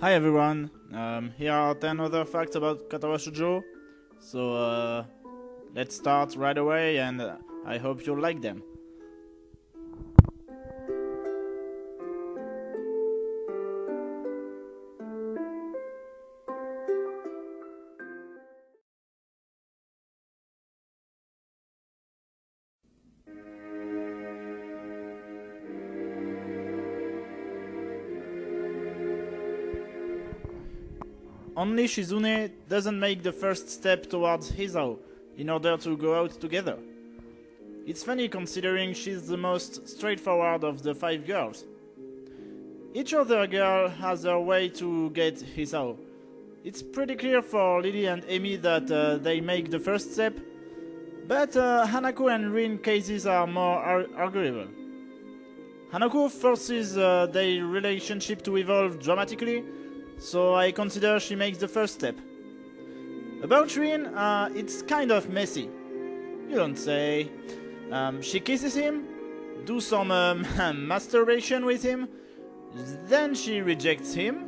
Hi everyone, here are 10 other facts about Katawa Shoujo. So let's start right away and I hope you'll like them. Only Shizune doesn't make the first step towards Hisao in order to go out together. It's funny considering she's the most straightforward of the 5 girls. Each other girl has her way to get Hisao. It's pretty clear for Lily and Amy that they make the first step, but Hanako and Rin cases are more arguable. Hanako forces their relationship to evolve dramatically, so I consider she makes the first step. About Rin, it's kind of messy. You don't say. She kisses him, do some masturbation with him, then she rejects him,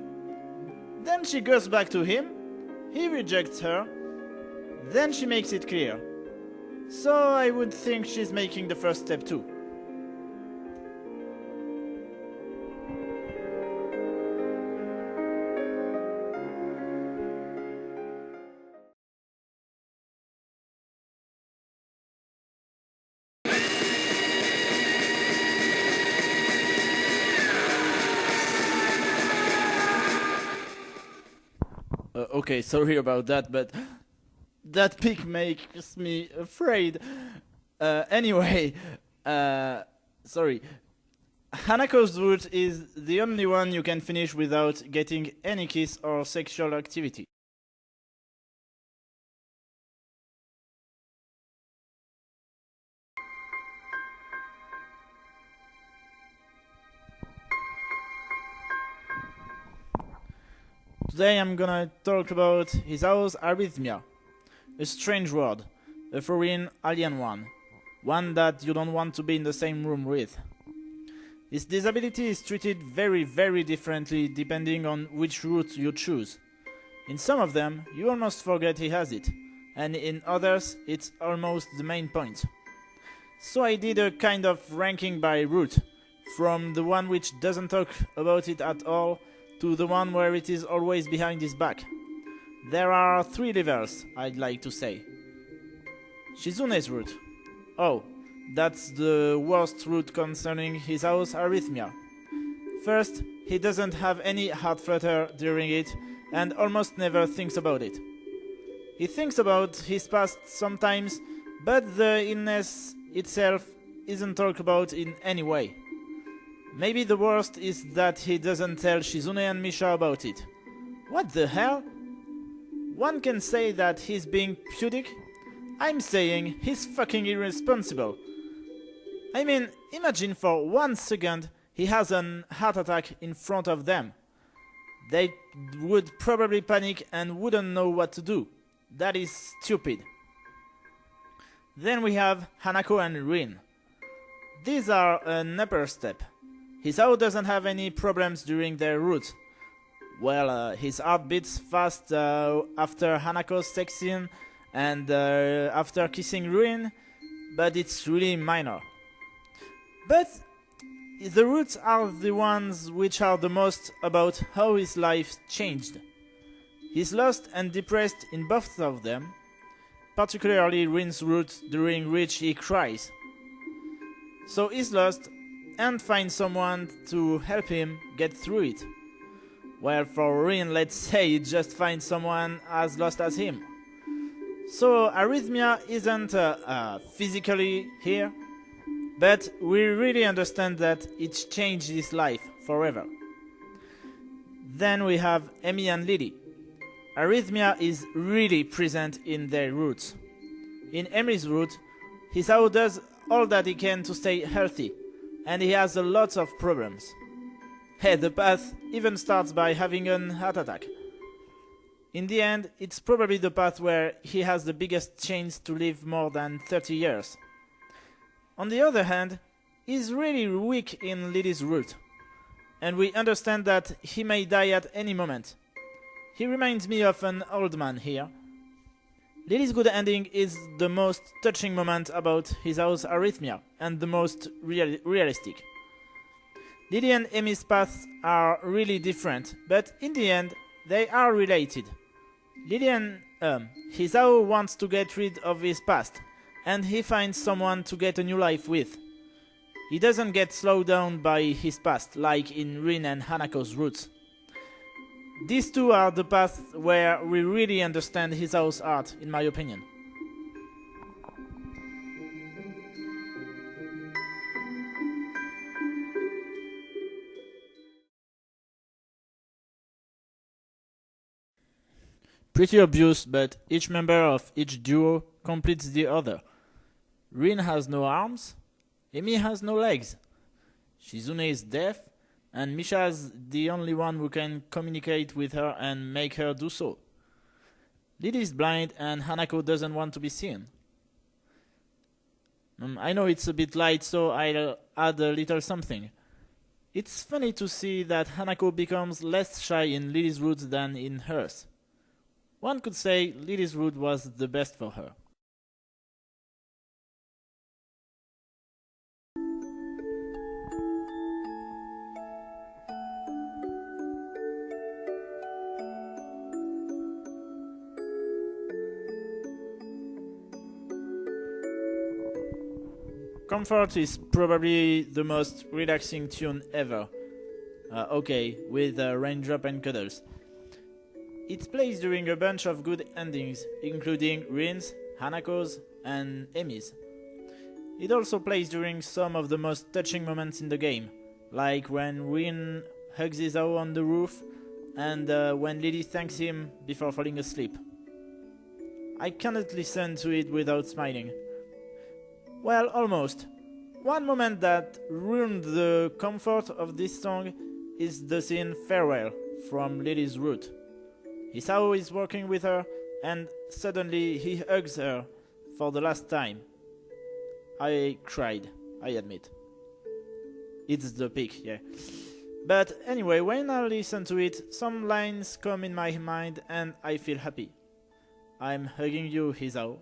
then she goes back to him, he rejects her, then she makes it clear. So I would think she's making the first step too. Okay, sorry about that, but that pic makes me afraid. Anyway, sorry. Hanako's route is the only one you can finish without getting any kiss or sexual activity. Today I'm gonna talk about Hisao's arrhythmia, a strange word, a foreign alien one that you don't want to be in the same room with. This disability is treated very differently depending on which route you choose. In some of them, you almost forget he has it, and in others, it's almost the main point. So I did a kind of ranking by route, from the one which doesn't talk about it at all to the one where it is always behind his back. There are 3 levels, I'd like to say. Shizune's route. Oh, that's the worst route concerning Hisao's arrhythmia. First, he doesn't have any heart flutter during it and almost never thinks about it. He thinks about his past sometimes, but the illness itself isn't talked about in any way. Maybe the worst is that he doesn't tell Shizune and Misha about it. What the hell? One can say that he's being pudic. I'm saying he's fucking irresponsible. I mean, imagine for 1 second he has an heart attack in front of them. They would probably panic and wouldn't know what to do. That is stupid. Then we have Hanako and Rin. These are an upper step. Hisao doesn't have any problems during their route. Well, his heart beats fast after Hanako's sex scene and after kissing Rin, but it's really minor. But the roots are the ones which are the most about how his life changed. He's lost and depressed in both of them, particularly Rin's route during which he cries. So he's lost and find someone to help him get through it. Well, for Rin, let's say he just finds someone as lost as him. So arrhythmia isn't physically here, but we really understand that it's changed his life forever. Then we have Amy and Lily. Arrhythmia is really present in their roots. In Amy's route, Hisao does all that he can to stay healthy, and he has a lot of problems. Hey, the path even starts by having an heart attack. In the end, it's probably the path where he has the biggest chance to live more than 30 years. On the other hand, he's really weak in Lily's route. and we understand that he may die at any moment. He reminds me of an old man here. Lily's good ending is the most touching moment about his house arrhythmia, and the most realistic. Lily and Amy's paths are really different, but in the end, they are related. Lily and Hisao wants to get rid of his past, and he finds someone to get a new life with. He doesn't get slowed down by his past, like in Rin and Hanako's roots. These two are the paths where we really understand Hisao's art, in my opinion. Pretty obvious, but each member of each duo completes the other. Rin has no arms, Emi has no legs, Shizune is deaf, and Misha is the only one who can communicate with her and make her do so. Lily is blind and Hanako doesn't want to be seen. I know it's a bit light, so I'll add a little something. It's funny to see that Hanako becomes less shy in Lily's roots than in hers. One could say Lily's route was the best for her. Comfort is probably the most relaxing tune ever. Okay, with Raindrop and Cuddles. It plays during a bunch of good endings, including Rin's, Hanako's, and Emi's. It also plays during some of the most touching moments in the game, like when Rin hugs Isao on the roof, and when Lily thanks him before falling asleep. I cannot listen to it without smiling. Well, almost. One moment that ruined the comfort of this song is the scene Farewell from Lily's route. Hisao is working with her, and suddenly he hugs her for the last time. I cried, I admit. It's the peak, yeah. But anyway, when I listen to it, some lines come in my mind and I feel happy. I'm hugging you, Hisao.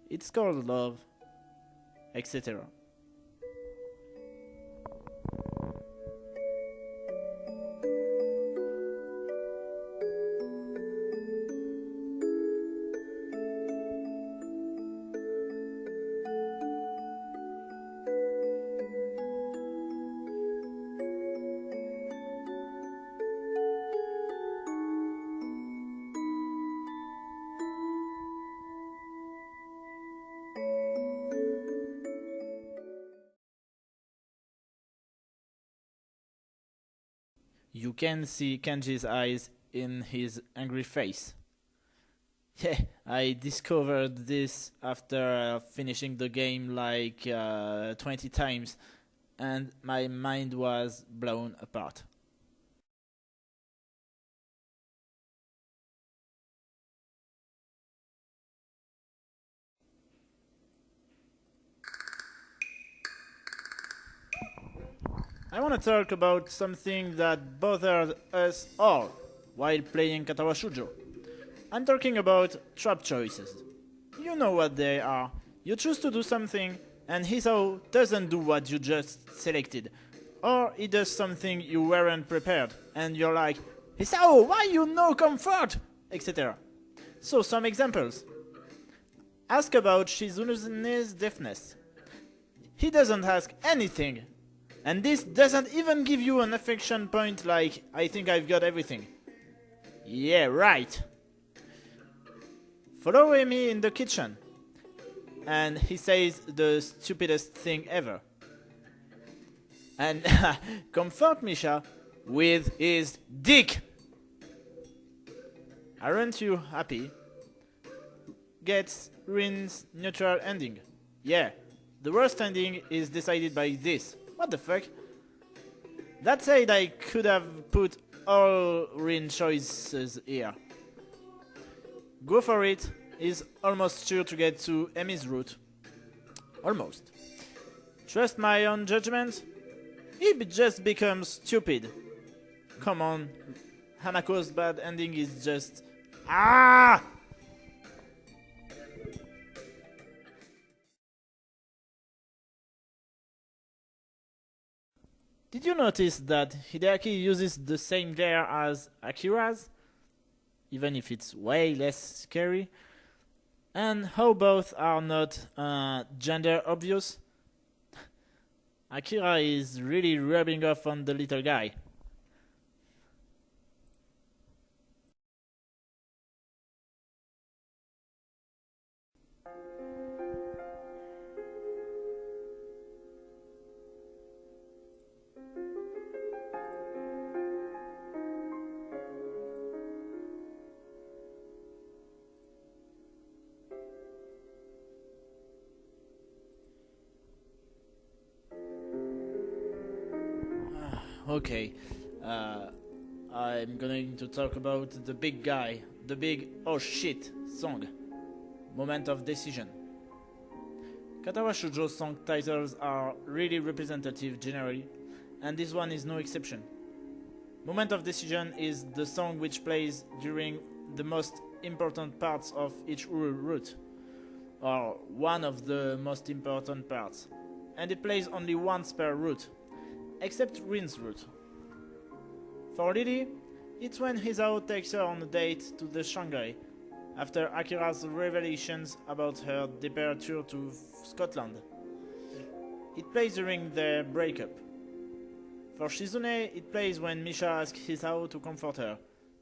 It's called love, etc. You can see Kenji's eyes in his angry face. Yeah, I discovered this after finishing the game like 20 times, and my mind was blown apart. I want to talk about something that bothered us all while playing Katawa Shoujo. I'm talking about trap choices. You know what they are. You choose to do something, and Hisao doesn't do what you just selected. Or he does something you weren't prepared, and you're like, Hisao, why you no comfort? Etc. So some examples. Ask about Shizune's deafness. He doesn't ask anything. And this doesn't even give you an affection point like, I think I've got everything. Yeah, right. Follow me in the kitchen. And he says the stupidest thing ever. And comfort Misha with his dick. Aren't you happy? Gets Rin's neutral ending. Yeah, the worst ending is decided by this. What the fuck? That said, I could have put all Rin choices here. Go for it is almost sure to get to Emi's route. Almost. Trust my own judgment? He just becomes stupid. come on. Hanako's bad ending is just... Ah! Did you notice that Hideaki uses the same glare as Akira's? Even if it's way less scary? And how both are not gender obvious? Akira is really rubbing off on the little guy. Okay, I'm going to talk about the big guy, the big oh shit song, Moment of Decision. Katawa Shoujo song titles are really representative generally, and this one is no exception. Moment of Decision is the song which plays during the most important parts of each route, or one of the most important parts, and it plays only once per route, except Rin's route. For Lily, it's when Hisao takes her on a date to the Shanghai, after Akira's revelations about her departure to Scotland. It plays during their breakup. For Shizune, it plays when Misha asks Hisao to comfort her,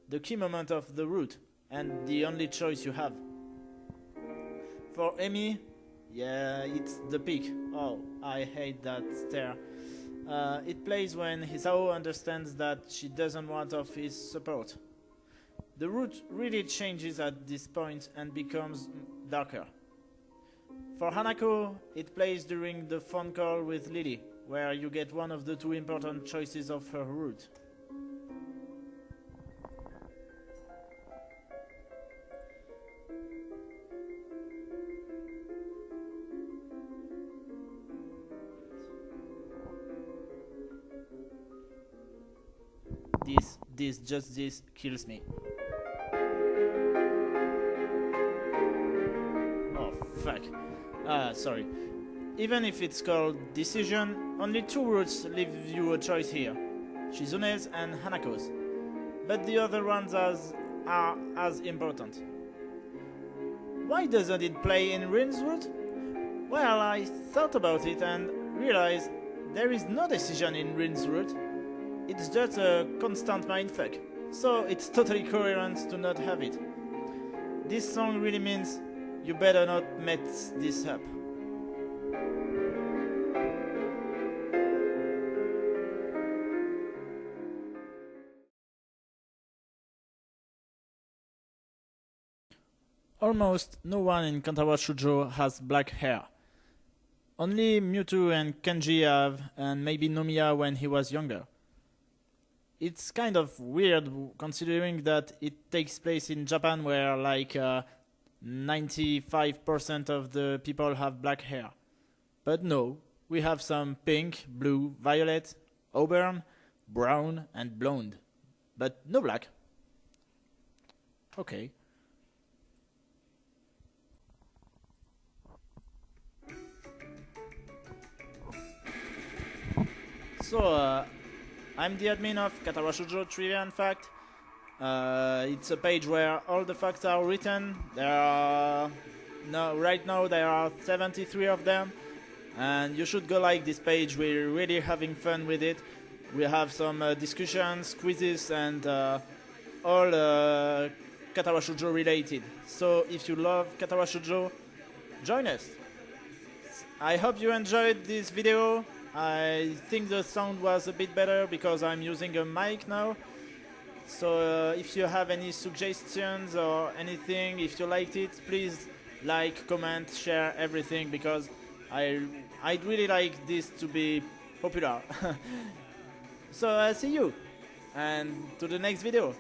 the key moment of the route, and the only choice you have. For Emi, yeah, it's the peak. Oh, I hate that stare. It plays when Hisao understands that she doesn't want of his support. The route really changes at this point and becomes darker. For Hanako, it plays during the phone call with Lily, where you get one of the two important choices of her route. This kills me. Oh, fuck. Sorry. Even if it's called Decision, only two routes leave you a choice here. Shizune's and Hanako's. But the other ones are as important. Why doesn't it play in Rin's route? Well, I thought about it and realized there is no decision in Rin's route. It's just a constant mindfuck, so it's totally coherent to not have it. This song really means you better not mess this up. Almost no one in Katawa Shoujo has black hair. Only Mewtwo and Kenji have, and maybe Nomiya when he was younger. It's kind of weird considering that it takes place in Japan where like 95% of the people have black hair. But no, we have some pink, blue, violet, auburn, brown and blonde. But no black. Okay. So, I'm the admin of Katawa Shoujo Trivia and Fact. It's a page where all the facts are written. Right now there are 73 of them, and you should go like this page. We're really having fun with it. We have some discussions, quizzes, and all Katawa Shoujo related. So if you love Katawa Shoujo, join us. I hope you enjoyed this video. I think the sound was a bit better because I'm using a mic now. So if you have any suggestions or anything, if you liked it, please like, comment, share everything because I'd really like this to be popular. So see you and to the next video.